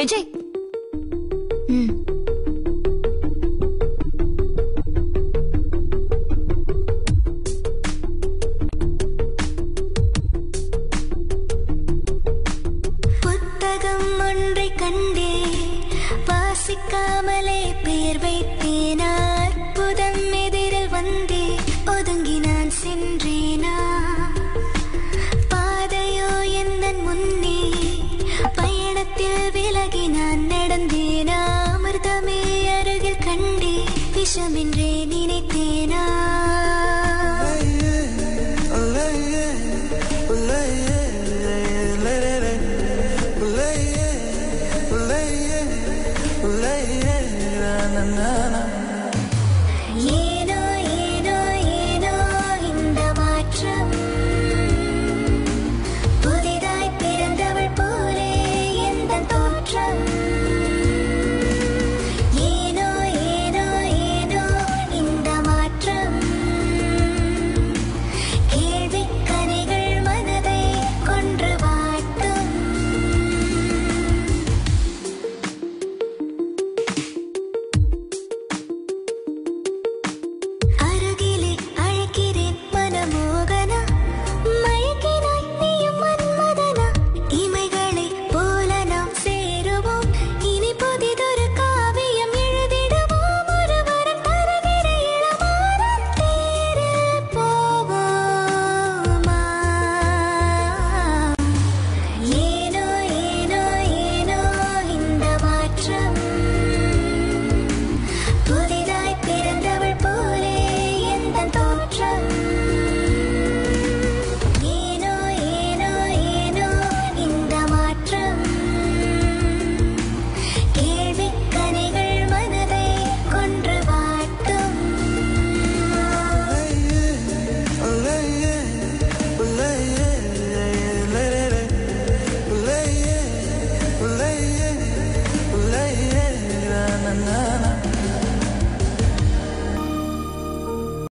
விஜய். புத்தகம் ஒன்றை கண்டே வாசிக்காமலே பெயர் வைத்தேனா, அற்புதம் எதிரில் வந்தே ஒதுங்கி நான் சென்றேனா, பாதையோ எந்தன் முன்னே பயணத்தில் விலகி நான் நடந்தேனா, அமிர்தமே அருகில் கண்டே விஷம் என்றே நினைத்தேனா. ஏனோ ஏனோ ஏனோ இந்த மாற்றம், புதிதாய் பிறந்தவள் போலே எந்த தோற்றம். ஏனோ ஏனோ ஏனோ இந்த மாற்றம், கேள்விக் கனிகள் மனதை கொன்று வாட்டும். அருகிலே அழைக்கிறேன் மனமோகனா, மயக்கினாய் நீயும் மன்மதனா, இமைகளை போல நாம் சேருவோம், இனி புதிதொரு காவியம் எழுதிடுவோம், ஒருவரும் தருகிற இளமாறன் தேரில் போவோமா. ஏனோ ஏனோ ஏனோ இந்த மாற்றம், புதிதாய் பிறந்தவள் போலே எந்த தோற்றம். ஏனோ ஏனோ ஏனோ இந்த மாற்றம், கேள்விக் கனிகள் மனதை கொன்று வாட்டும். Na